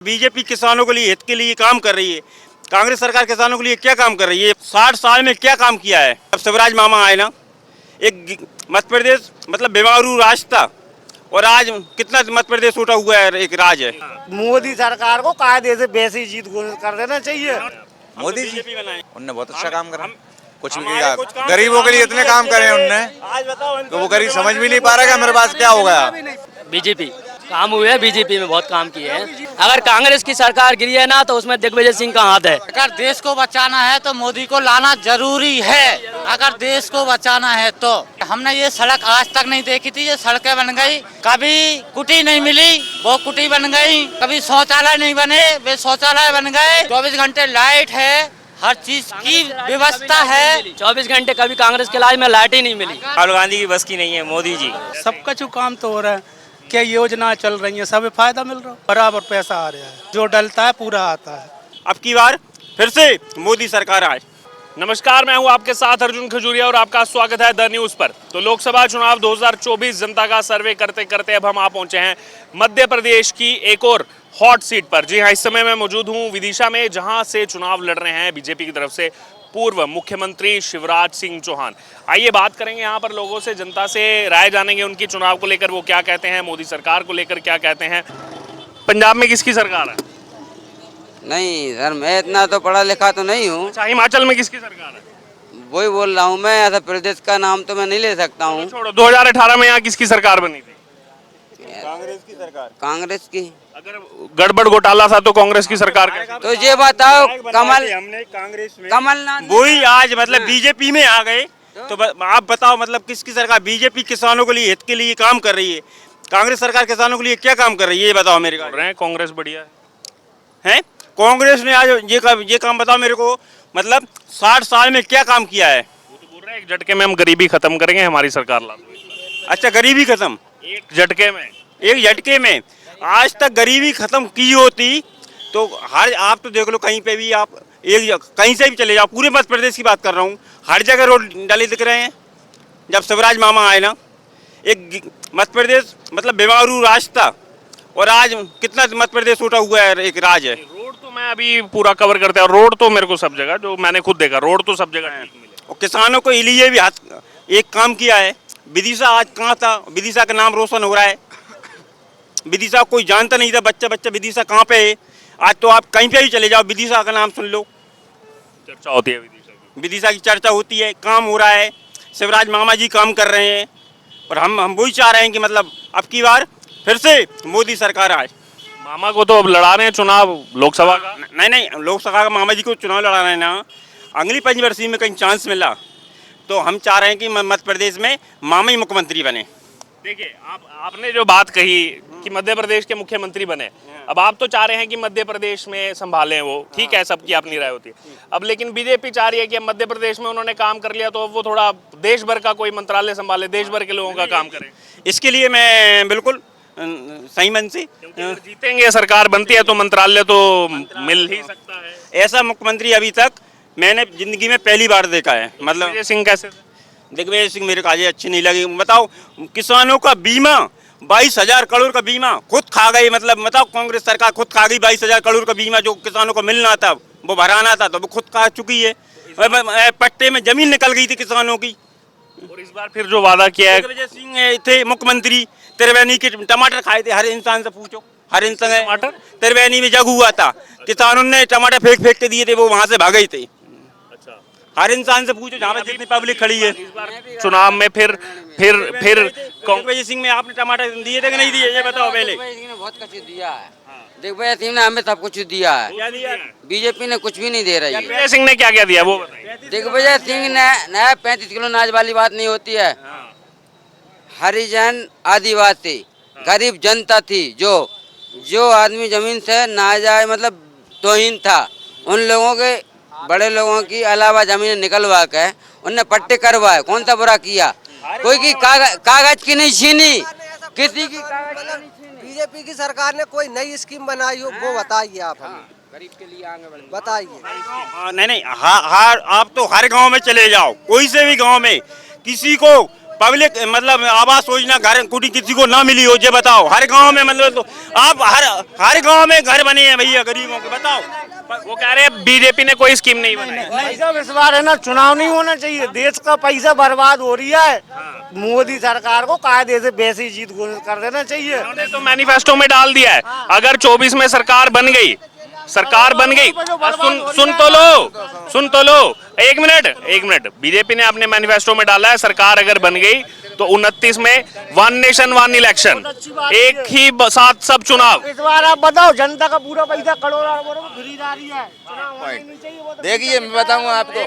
BJP किसानों के लिए हित के लिए काम कर रही है। कांग्रेस सरकार किसानों के लिए क्या काम कर रही है? 60 साल में क्या काम किया है? अब शिवराज मामा आए ना, एक मध्य प्रदेश मतलब बेमारू राज था और आज कितना मध्य प्रदेश उठा हुआ है, एक राज है। मोदी सरकार को कायदे से वैसी जीत कर देना चाहिए। मोदी जी बनाए उनने बहुत अच्छा काम करा। कुछ भी हमारे किया, कुछ काम गरीबों के लिए इतने काम करे उनने आज बताओ तो वो गरीब समझ भी नहीं पा रहा कि मेरे पास क्या हो गया। बीजेपी काम हुए हैं, बीजेपी में बहुत काम किए हैं। अगर कांग्रेस की सरकार गिरी है ना तो उसमें दिग्विजय सिंह का हाथ है। अगर देश को बचाना है तो मोदी को लाना जरूरी है। अगर देश को बचाना है तो हमने ये सड़क आज तक नहीं देखी थी, ये सड़कें बन गई, कभी कुटी नहीं मिली वो कुटी बन गई, कभी शौचालय नहीं बने वे शौचालय बन गए, 24 घंटे लाइट है, हर चीज की व्यवस्था है। 24 घंटे कभी कांग्रेस के लाइफ में लाइट ही नहीं मिली। राहुल गांधी की बस की नहीं है, मोदी जी। सबका जो काम तो हो रहा है, क्या योजना चल रही है, सब फायदा मिल रहा है, बराबर पैसा आ रहा है, जो डलता है पूरा आता है। अब की बार फिर से मोदी सरकार आए। नमस्कार, मैं हूं आपके साथ अर्जुन खजूरिया और आपका स्वागत है द न्यूज पर। तो लोकसभा चुनाव 2024 जनता का सर्वे करते करते अब हम आ पहुंचे हैं मध्य प्रदेश की एक और हॉट सीट पर। जी हां, इस समय मैं मौजूद हूं विदिशा में, जहां से चुनाव लड़ रहे हैं बीजेपी की तरफ से पूर्व मुख्यमंत्री शिवराज सिंह चौहान। आइए बात करेंगे यहाँ पर लोगों से, जनता से राय जानेंगे उनकी चुनाव को लेकर वो क्या कहते हैं, मोदी सरकार को लेकर क्या कहते हैं। पंजाब में किसकी सरकार है? नहीं सर, मैं इतना तो पढ़ा लिखा तो नहीं हूँ। अच्छा, हिमाचल में किसकी सरकार है? वही बोल रहा हूँ मैं, ऐसा प्रदेश का नाम तो मैं नहीं ले सकता हूँ। छोड़ो, 2018 में यहाँ किसकी सरकार बनी थी? कांग्रेस की सरकार। कांग्रेस की। अगर गड़बड़ घोटाला था तो कांग्रेस की सरकार कैसी? तो ये बताओ, कमल हमने कांग्रेस में कमलनाथ वही आज मतलब बीजेपी में आ गए तो आप बताओ मतलब किसकी सरकार? बीजेपी किसानों के लिए हित के लिए काम कर रही है। कांग्रेस सरकार किसानों के लिए क्या काम कर रही है, ये बताओ मेरे को। रहे कांग्रेस बढ़िया है। कांग्रेस ने आज ये काम बताओ मेरे को, मतलब 60 साल में क्या काम किया है? वो तो बोल रहे हैं एक झटके में हम गरीबी खत्म करेंगे, हमारी सरकार ला दो। अच्छा, गरीबी खत्म एक झटके में? एक झटके में। आज तक गरीबी खत्म की होती तो हर, आप तो देख लो कहीं पे भी, आप एक कहीं से भी चले जाओ, पूरे मध्य प्रदेश की बात कर रहा हूँ, हर जगह रोड डाले दिख रहे हैं। जब शिवराज मामा आए ना, एक मध्य प्रदेश मतलब बेमारू राज था और आज कितना मध्य प्रदेश उठा हुआ है, एक राज है। रोड तो मैं अभी पूरा कवर करते हैं, रोड तो मेरे को सब जगह, जो मैंने खुद देखा, रोड तो सब जगह ठीक मिले। और किसानों को लिए भी हाथ एक काम किया है। विदिशा आज कहाँ था? विदिशा का नाम रोशन हो रहा है। विदिशा कोई जानता नहीं था, बच्चा बच्चा विदिशा कहाँ पे है। आज तो आप कहीं पे भी चले जाओ, विदिशा का नाम सुन लो, चर्चा होती है विदिशा की। विदिशा की चर्चा होती है, काम हो रहा है। शिवराज मामा जी काम कर रहे हैं और हम वही चाह रहे हैं कि मतलब अब की बार फिर से मोदी सरकार आए। मामा को तो अब लड़ा रहे हैं चुनाव लोकसभा का। नहीं, लोकसभा का मामा जी को चुनाव लड़ा रहे हैं ना, अगली पंचवर्षीय में कहीं चांस मिला तो हम चाह रहे हैं कि मध्य प्रदेश में मामा ही मुख्यमंत्री बने। देखिए, आपने जो बात कही कि मध्य प्रदेश के मुख्यमंत्री बने, अब आप तो चाह रहे हैं कि मध्य प्रदेश में संभालें वो, ठीक है, सबकी अपनी राय होती है। अब लेकिन बीजेपी चाह रही है कि अब मध्य प्रदेश में उन्होंने काम कर लिया तो अब वो थोड़ा देश भर का कोई मंत्रालय संभाले, देश भर के लोगों का काम करें। इसके लिए मैं बिल्कुल सही मन से, जीतेंगे, सरकार बनती है तो मंत्रालय तो मिल ही सकता है। ऐसा मुख्यमंत्री अभी तक मैंने जिंदगी में पहली बार देखा है। मतलब दिग्विजय सिंह कैसे थे? दिग्विजय सिंह मेरे को आज अच्छी नहीं लगी। बताओ, किसानों का बीमा 22,000 करोड़ का बीमा खुद खा गई। मतलब बताओ, कांग्रेस सरकार खुद खा गई 22,000 करोड़ का बीमा जो किसानों को मिलना था, वो भराना था, तो वो खुद खा चुकी है। पट्टे में जमीन निकल गई थी किसानों की। और इस बार फिर जो वादा किया है, दिग्विजय सिंह थे मुख्यमंत्री, त्रिवेणी के टमाटर खाए थे, हर इंसान से पूछो, हर इंसान। टमाटर त्रिवेणी में जग हुआ था, किसानों ने टमाटर फेंक फेंक के दिए थे, वो वहां से भागे थे। हर इंसान से पूछो जहाँ पे जितनी पब्लिक खड़ी है। चुनाव में फिर दिग्विजय सिंह में आपने टमाटर दिए थे कि नहीं दिए, ये बताओ पहले। बहुत कुछ दिया है, दिग्विजय सिंह ने हमें सब कुछ दिया है। क्या दिया? बीजेपी ने कुछ भी नहीं दे रही है। दिग्विजय सिंह ने क्या क्या दिया वो बताइए। दिग्विजय सिंह ने 35 किलो अनाज वाली बात नहीं होती है। हरिजन आदिवासी गरीब जनता थी, जो आदमी जमीन से ना जाए मतलब तोहीन था, उन लोगों के, बड़े लोगों की अलावा जमीन निकलवा के उनने पट्टे करवाए। कौन सा बुरा किया? कोई की कागज की नहीं छीनी, किसी की कागज की नहीं छीनी। बीजेपी की सरकार ने कोई नई स्कीम बनाई हो वो बताइए आप हमें, गरीब के लिए आगे बढ़ बताइए। नहीं, आप तो हर गांव में चले जाओ, कोई से भी गांव में किसी को पब्लिक मतलब आवास योजना घर कुटी किसी को ना मिली हो, ये बताओ। हर गांव में मतलब तो आप हर गांव में घर बने हैं भैया गरीबों के, बताओ। वो कह रहे हैं बीजेपी ने कोई स्कीम नहीं बनाई। नहीं साहब, इस बार है ना चुनाव नहीं होना चाहिए, देश का पैसा बर्बाद हो रही है। मोदी सरकार को कायदे से वैसी जीत घोषित कर देना चाहिए। उन्होंने तो मैनिफेस्टो में डाल दिया है, अगर 24 में सरकार बन गई, सुन तो लो, एक मिनट। बीजेपी ने अपने मैनिफेस्टो में डाला है, सरकार अगर बन गई तो 29 में 1 नेशन 1 इलेक्शन, एक ही साथ सब चुनाव। इस बार आप बताओ, जनता का पूरा पैसा करोड़ों अरबों में गिरी जा रही है। चुनाव होना ही नहीं चाहिए, वो तो देखिए मैं बताऊंगा आपको,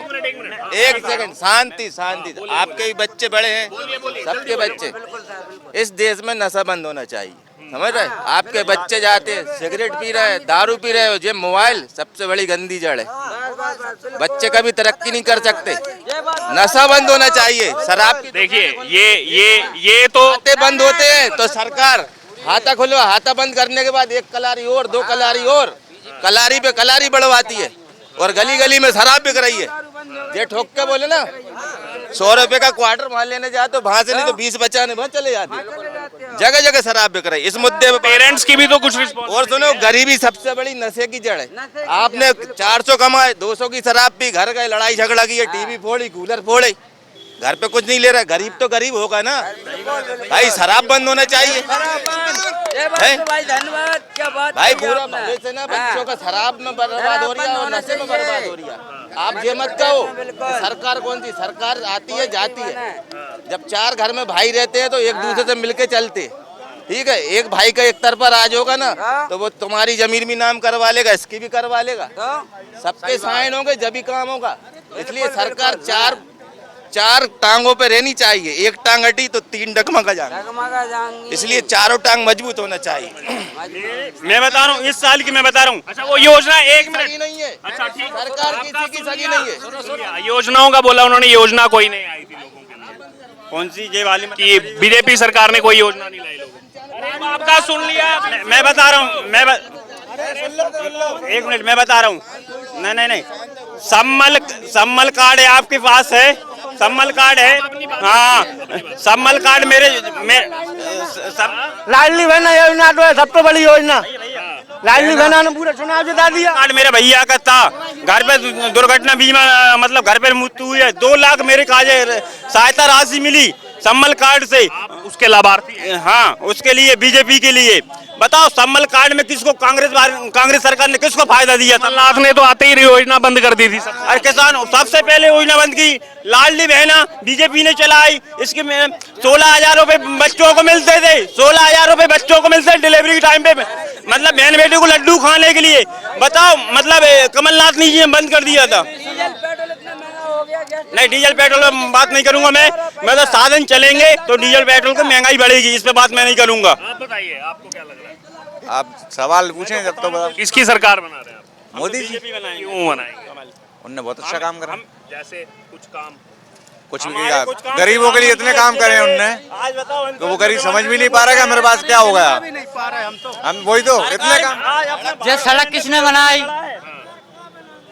एक सेकंड शांति। आपके भी बच्चे बड़े हैं, सबके बच्चे। इस देश में नशा बंद होना चाहिए, समझ रहे? आपके बच्चे जाते हैं सिगरेट पी रहे हैं, दारू पी रहे हो, ये मोबाइल सबसे बड़ी गंदी जड़ है। बच्चे कभी तरक्की नहीं कर सकते, नशा बंद होना चाहिए। शराब की देखिए ये तो बंद होते हैं तो सरकार हाथा खुलवा, हाथा बंद करने के बाद 1 कलारी और 2 कलारी और, कलारी पे कलारी बढ़वाती है, और गली गली में शराब बिक रही है। ये ठोक के बोले ना 100 रुपए का क्वार्टर माल लेने जाए तो वहां से नहीं तो 20 बचाने वहां चले जाते। जगह जगह शराब बिक रही है। इस मुद्दे पे पेरेंट्स की भी तो कुछ और सुनो, गरीबी सबसे बड़ी नशे की जड़ है। आपने 400 कमाए, 200 की शराब पी, घर गए, लड़ाई झगड़ा की, टीवी फोड़ी, कूलर फोड़े, घर पे कुछ नहीं ले रहा। गरीब तो गरीब होगा ना भाई, शराब बंद होना चाहिए भाई। पूरा भले से ना बच्चों का शराब में बर्बाद हो रही है और नशे में बर्बाद हो रही है। आप ये मत कहो सरकार कौन सी सरकार आती है जाती है। जब 4 घर में भाई रहते हैं तो एक दूसरे से मिलके चलते, ठीक है? एक भाई का एक तरफा राज होगा ना तो वो तुम्हारी जमीन भी नाम करवा लेगा, इसकी भी करवा लेगा, सबके साइन होंगे जब भी काम होगा। इसलिए सरकार चार टांगों पे रहनी चाहिए, एक टांग हटी तो 3 डगमगा जाएंगे, इसलिए चारों टांग मजबूत होना चाहिए। मैं बता रहा हूँ, इस साल की मैं बता रहा हूँ। अच्छा, वो योजना 1 मिनट सही नहीं है। अच्छा ठीक, सरकार किसी की सही नहीं है। योजनाओं का बोला उन्होंने, योजना कोई नहीं आई थी लोगों के लिए। कौन सी ये वाली कि बीजेपी सरकार ने कोई योजना नहीं लाई लोगों को। अरे अब आपका सुन लिया। मैं बता रहा हूँ, एक मिनट मैं बता रहा हूँ। नहीं, सम्मल कार्ड है आपके पास है, सम्मल कार्ड है। हाँ, सम्मल कार्ड लाडली बहना योजना तो है सबसे बड़ी योजना। लाडली बहना ने पूरा चुनाव जिता दिया। कार्ड मेरे भैया का था, घर पे दुर्घटना बीमा मतलब घर पे मृत्यु हुई है, 2 लाख मेरे काजे सहायता राशि मिली सम्मल कार्ड से। उसके लाभार्थी? हाँ, उसके लिए बीजेपी के लिए। बताओ सम्मल कार्ड में किसको कांग्रेस सरकार ने किसको फायदा दिया? कमलनाथ ने तो आते ही योजना बंद कर दी थी। अरे किसान सबसे पहले योजना बंद की, लाडली बहना बीजेपी ने चलाई। इसके 16,000 रुपए बच्चों को मिलते थे, 16,000 रुपए बच्चों को मिलते डिलीवरी टाइम पे, मतलब बहन बेटे को लड्डू खाने के लिए। बताओ मतलब कमलनाथ ने ये बंद कर दिया था। नहीं, डीजल पेट्रोल में बात नहीं करूंगा मैं तो साधन चलेंगे तो डीजल पेट्रोल की महंगाई बढ़ेगी, इस पे बात मैं नहीं करूंगा। आप बताइए, आपको क्या लग रहा है? आप सवाल पूछें जब तो बता। किसकी सरकार बना रहे हैं आप? मोदी जी। क्यों बनाएंगे? उनने बहुत अच्छा काम करा। जैसे कुछ भी किया, गरीबों के लिए इतने काम करे उनने आज बताओ तो वो गरीब समझ भी नहीं पा रहा कि मेरे पास क्या हो गया। हम वही तो इतने काम। ये सड़क किसने बनाई?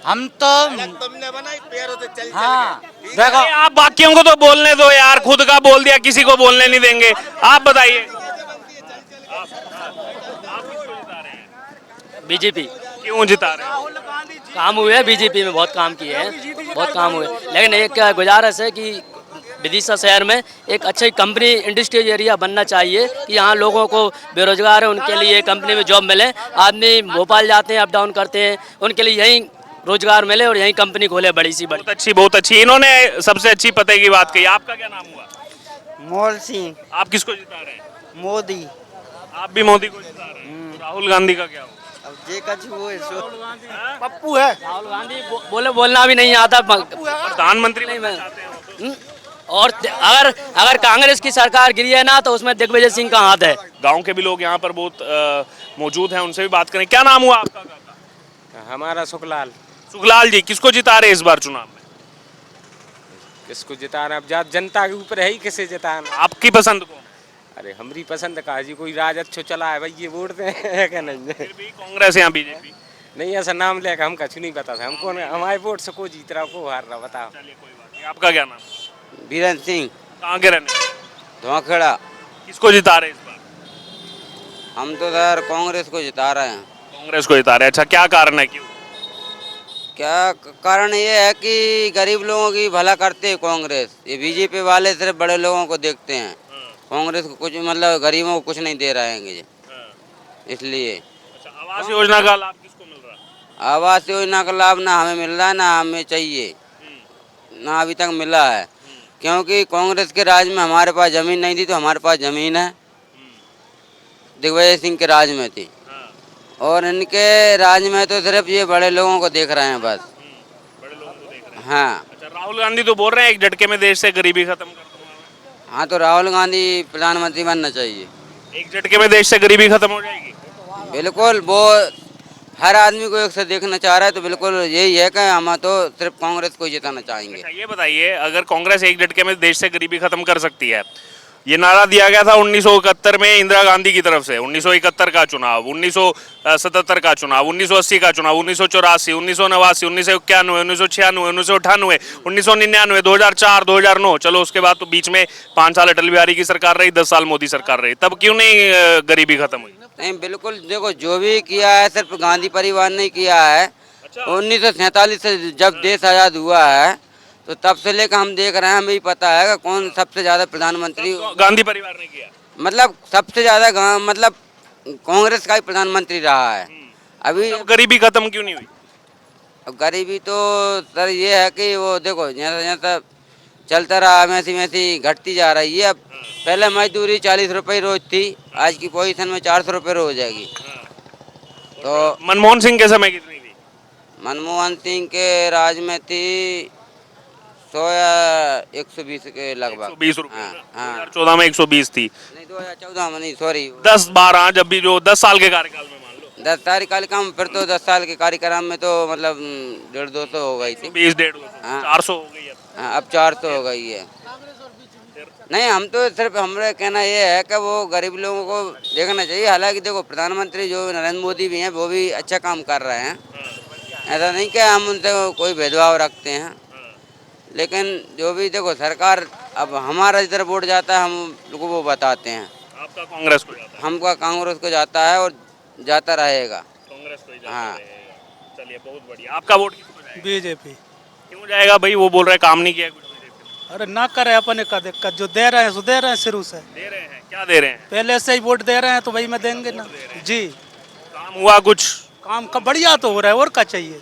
हम तो तुमने बनाई, पैरों से चल हाँ देखो, आप बाकियों को तो बोलने दो यार, खुद का बोल दिया, किसी को बोलने नहीं देंगे। आप बताइए, बीजेपी। क्यों जिता रहे हैं? काम हुए हैं, बीजेपी में बहुत काम किए हैं, बहुत काम हुए। लेकिन एक गुजारिश है कि विदिशा शहर में एक अच्छी कंपनी इंडस्ट्रियल एरिया बनना चाहिए कि यहाँ लोगों को बेरोजगार है उनके लिए कंपनी में जॉब मिले। आदमी भोपाल जाते हैं, अप डाउन करते हैं, उनके लिए यहीं रोजगार मिले और यहीं कंपनी खोले बड़ी सी बड़ी। बहुत अच्छी। इन्होंने सबसे अच्छी पते की बात कही। आपका क्या नाम हुआ? मोल सिंह। आप किसको जिता रहे हैं? मोदी। आप भी मोदी को जिता रहे हैं? तो राहुल गांधी का क्या हुआ? पप्पू है। राहुल गांधी बोलना भी नहीं आता, प्रधानमंत्री नहीं मैं चाहते हैं। और अगर कांग्रेस की सरकार गिरी है ना तो उसमें दिग्विजय सिंह का हाथ है। गांव के भी लोग यहाँ पर बहुत मौजूद हैं, उनसे भी बात करें। क्या नाम हुआ आपका? हमारा सुखलाल जी, किसको जिता रहे इस बार चुनाव में? किसको जिताना, अब जनता के ऊपर है ही किसे जिताना। आपकी पसंद को? अरे हमारी पसंद का जी, कोई राज अच्छा चला है भाई ये वोट दे है क्या? नहीं फिर भी कांग्रेस या बीजेपी? नहीं, ऐसा नाम लेकर हम कछु नहीं पता था हमको। हमारे वोट से को जीत रहा को हार रहा बताओ। चलिए कोई बात नहीं। आपका क्या नाम? बीरन सिंह। कहाँ के रहने? धोखेड़ा। किसको जिता रहे हैं इस बार? हम तो सर कांग्रेस को जिता रहे हैं। कांग्रेस को जिता रहे हैं। अच्छा, क्या कारण है, क्यों? क्या कारण ये है कि गरीब लोगों की भला करते हैं कांग्रेस। ये बीजेपी वाले सिर्फ बड़े लोगों को देखते हैं, कांग्रेस को कुछ मतलब गरीबों को कुछ नहीं दे रहे हैं इसलिए। अच्छा, आवास योजना का लाभ किसको मिल रहा है? आवास योजना का लाभ ना हमें मिल रहा है ना हमें चाहिए, ना अभी तक मिला है। क्योंकि कांग्रेस के राज में हमारे पास जमीन नहीं थी, तो हमारे पास जमीन है, दिग्विजय सिंह के राज में थी। और इनके राज में तो सिर्फ ये बड़े लोगों को देख रहे हैं बस। बड़े लोगों को देख रहे हैं। हाँ अच्छा, राहुल गांधी तो बोल रहे हैं एक झटके में देश से गरीबी खत्म कर दूंगा। हाँ, तो राहुल गांधी प्रधानमंत्री बनना चाहिए। एक झटके में देश से गरीबी खत्म हो जाएगी? बिल्कुल, वो हर आदमी को एक से देखना चाह रहा है, तो बिल्कुल यही है कि हम तो सिर्फ कांग्रेस को जिताना चाहेंगे। अच्छा, ये बताइए, अगर कांग्रेस एक झटके में देश से गरीबी खत्म कर सकती है, ये नारा दिया गया था 1971 में इंदिरा गांधी की तरफ से, 1971 का चुनाव, 1977 का चुनाव, 1980 का चुनाव, 1984, 1989, 1991, 1996, 1998, 1999, 2004, 2009, चलो उसके बाद तो बीच में 5 साल अटल बिहारी की सरकार रही, 10 साल मोदी सरकार रही, तब क्यों नहीं गरीबी खत्म हुई? नहीं, बिल्कुल देखो, जो भी किया है सिर्फ गांधी परिवार ने किया है। 1947 से जब देश आज़ाद हुआ है, तो तब से लेकर हम देख रहे हैं, हमें भी पता है कि कौन सबसे ज्यादा प्रधानमंत्री। गांधी परिवार ने किया, मतलब सबसे ज्यादा मतलब कांग्रेस का ही प्रधानमंत्री रहा है। अभी गरीबी खत्म क्यों नहीं हुई? अब गरीबी तो सर ये है कि वो देखो, जैसा जैसा चलता रहा वैसी वैसी घटती जा रही है। अब पहले मजदूरी 40 रुपये रोज थी, आज की पोजीशन में 400 रुपये रोज हो जाएगी। तो मनमोहन सिंह के समय कितनी थी? मनमोहन सिंह के राज में थी 100 या 120 के लगभग। 120 रुपये। हाँ, 2014 में 120 थी। नहीं 2014 में नहीं, सॉरी 10-12, जब भी जो 10 साल के कार्यकाल में मान लो 10 साल कार्यक्रम, फिर तो 10 साल के कार्यक्रम में तो मतलब 150-200 हो गई थी। 20-150, हाँ। 400 हो गई अब। हाँ, अब 400 हो गई है। नहीं, हम तो सिर्फ हमारा कहना ये है कि वो गरीब लोगों को देखना चाहिए। हालांकि देखो, प्रधानमंत्री जो नरेंद्र मोदी भी हैं, वो भी अच्छा काम कर रहे हैं, ऐसा नहीं कि हम उनसे कोई भेदभाव रखते हैं। लेकिन जो भी देखो, सरकार अब हमारा जिधर वोट जाता है हम लोगों को वो बताते हैं। आपका कांग्रेस को जाता है? हमका कांग्रेस को जाता है और जाता रहेगा। कांग्रेस को ही जाता हाँ। रहेगा। चलिए, बहुत बढ़िया। आपका वोट किसको जाएगा? बीजेपी। क्यों जाएगा भाई? वो बोल रहे काम नहीं किया कुछ बीजेपी अरे ना करे अपने का दिक्कत, जो दे रहे हैं सो दे रहे हैं शुरू से। ने। दे रहे हैं, क्या दे रहे हैं? पहले से ही वोट दे रहे हैं तो वही में देंगे ना जी। काम हुआ कुछ? काम का बढ़िया तो हो रहा है, और क्या चाहिए?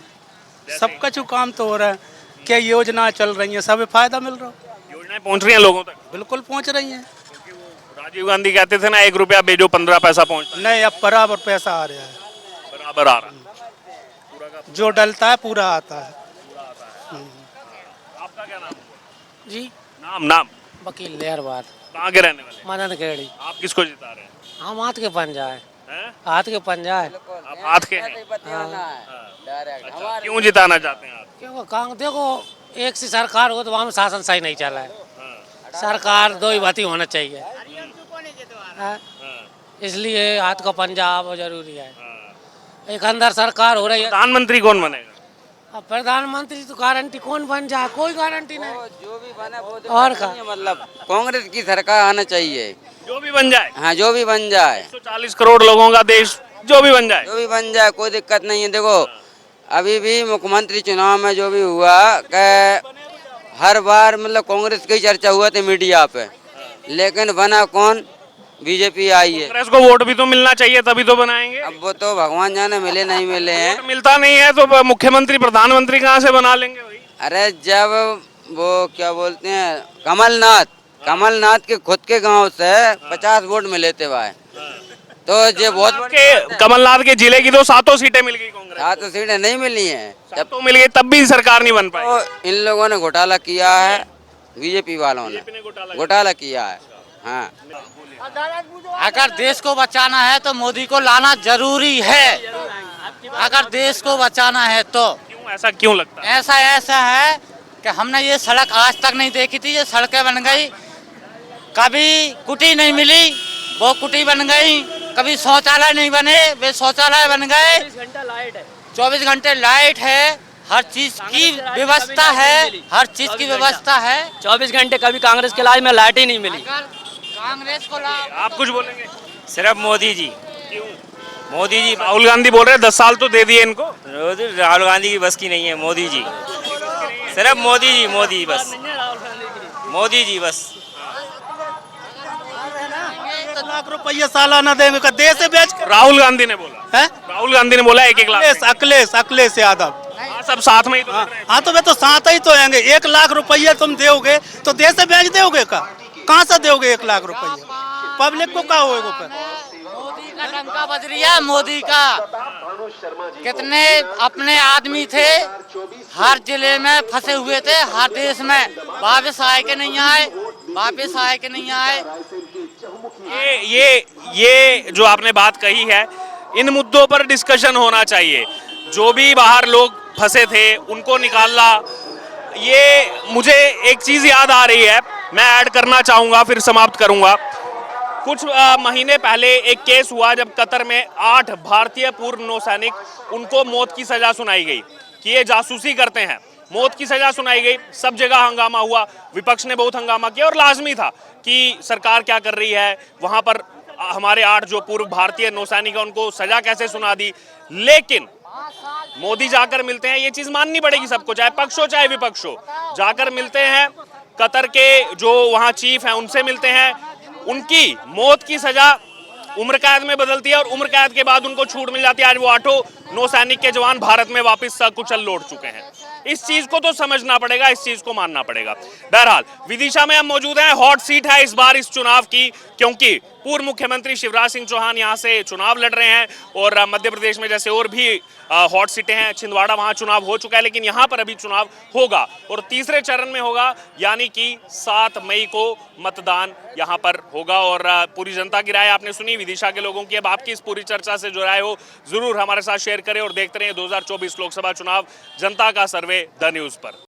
सबका जो काम तो हो रहा है, क्या योजना चल रही है, सब फायदा मिल रहा है। योजनाएं पहुंच रही हैं लोगों तक? बिल्कुल पहुंच रही हैं। क्योंकि वो राजीव गांधी कहते थे ना, 1 रुपया भेजो 15 पैसा पहुंचता नहीं, अब बराबर पैसा आ रहा है, है, बराबर आ रहा है। जो डलता है पूरा आता है। आपका क्या नाम है? जी, नाम वकील लेहरबाद, कहाँ के रहने वाले? मदन खेड़ी। आप किसको जिता रहे हैं? हम हाथ के पंजा है, हैं? हाथ के पंजा है। आप हाथ के हैं? डायरेक्ट अच्छा, क्यों जिताना चाहते हैं आप? क्योंकि काम देखो, एक सी सरकार हो तो वहाँ में शासन सही नहीं चला है। सरकार दो ही बाती होना चाहिए, हाँ? इसलिए हाथ का पंजा वो जरूरी है। एक अंदर सरकार हो रही है, प्रधानमंत्री कौन बनेगा? अब प्रधानमंत्री तो गारंटी कौन बन जाए, कोई गारंटी नहीं। जो भी बने वो और का मतलब कांग्रेस की सरकार आना चाहिए। जो भी बन जाए। हाँ, जो भी बन जाए, 140 करोड़ लोगों का देश, जो भी बन जाए। जो भी बन जाए, कोई दिक्कत नहीं है। देखो, अभी भी मुख्यमंत्री चुनाव में जो भी हुआ कि हर बार मतलब कांग्रेस की चर्चा हुआ थी मीडिया पे, लेकिन बना कौन? बीजेपी आई है। कांग्रेस को वोट भी तो मिलना चाहिए, तभी तो बनाएंगे। अब वो तो भगवान जाने मिले नहीं मिले हैं। वोट मिलता नहीं है तो मुख्यमंत्री प्रधानमंत्री कहाँ से बना लेंगे भाई? अरे जब वो क्या बोलते हैं, कमलनाथ के खुद के गांव से 50 वोट मिले थे भाई, तो ये बहुत बड़ी कमलनाथ के जिले की तो 7 सीटें मिल गई कांग्रेस। 7 सीटें नहीं मिली हैं, जब तो मिल गई तब भी सरकार नहीं बन पाई। तो इन लोगों ने घोटाला किया है, बीजेपी वालों ने घोटाला किया है। हाँ, अगर देश को बचाना है तो मोदी को लाना जरूरी है। अगर देश को बचाना है तो क्यों, ऐसा क्यों लगता है? ऐसा है कि हमने ये सड़क आज तक नहीं देखी थी, ये सड़कें बन गई। कभी कुटी नहीं मिली, वो कुटी बन गई। कभी शौचालय नहीं बने, वे शौचालय बन गए। 24 घंटे लाइट है, हर चीज की व्यवस्था है, हर चीज की व्यवस्था है। 24 घंटे कभी कांग्रेस के लाज में लाइट ही नहीं मिली। कांग्रेस को लाओ। आप कुछ बोलेंगे? सिर्फ मोदी जी। क्यों? मोदी जी राहुल गांधी बोल रहे हैं 10 साल तो दे दिए इनको। राहुल गांधी की बस की नहीं है, मोदी जी। सिर्फ मोदी जी, मोदी बस, मोदी जी बस। 1 लाख रुपया सालाना देंगे का देश से बेच कर राहुल गांधी ने बोला है। राहुल गांधी ने बोला 1-1 लाख। अखिलेश यादव। हाँ, सब साथ में ही तो कर रहे हैं। हाँ तो वे तो साथ ही तो आएंगे। 1 लाख रुपया तुम दोगे तो देश से बेच दोगे का? कहाँ से दोगे 1 लाख रुपया? पब्लिक को क्या होएगा फिर? मोदी का डंका बज रहा है, मोदी का। कितने अपने आदमी थे हर जिले में फंसे हुए थे, हर देश में, वापस आए के नहीं आए, वापस आए के नहीं आए। ये जो आपने बात कही है, इन मुद्दों पर डिस्कशन होना चाहिए। जो भी बाहर लोग फंसे थे उनको निकालना। ये मुझे एक चीज याद आ रही है, मैं ऐड करना चाहूंगा फिर समाप्त करूंगा। कुछ महीने पहले एक केस हुआ जब कतर में 8 भारतीय पूर्व नौसैनिक, उनको मौत की सजा सुनाई गई कि ये जासूसी करते हैं। मौत की सजा सुनाई गई, सब जगह हंगामा हुआ, विपक्ष ने बहुत हंगामा किया और लाजमी था कि सरकार क्या कर रही है, वहां पर हमारे 8 जो पूर्व भारतीय नौसैनिक हैं उनको सजा कैसे सुना दी। लेकिन मोदी जाकर मिलते हैं, ये चीज माननी पड़ेगी सबको, चाहे पक्ष हो चाहे विपक्ष हो, जाकर मिलते हैं, कतर के जो वहां चीफ हैं उनसे मिलते हैं, उनकी मौत की सजा उम्र कैद में बदलती है और उम्र कैद के बाद उनको छूट मिल जाती है। आज वो 8 नौसैनिक के जवान भारत में वापस सकुशल लौट चुके हैं। इस चीज को तो समझना पड़ेगा, इस चीज को मानना पड़ेगा। बहरहाल विदिशा में हम मौजूद हैं, हॉट सीट है इस बार इस चुनाव की, क्योंकि पूर्व मुख्यमंत्री शिवराज सिंह चौहान यहां से चुनाव लड़ रहे हैं और मध्य प्रदेश में जैसे और भी हॉट सीटें हैं, छिंदवाड़ा वहां चुनाव हो चुका है, लेकिन यहां पर अभी चुनाव होगा और तीसरे चरण में होगा, यानी कि 7 मई को मतदान यहां पर होगा। और पूरी जनता की राय आपने सुनी, विदिशा के लोगों की। अब आपकी इस पूरी चर्चा से जो राय हो जरूर हमारे साथ शेयर करें और देखते रहिए 2024 लोकसभा चुनाव, जनता का सर्वे द न्यूज पर।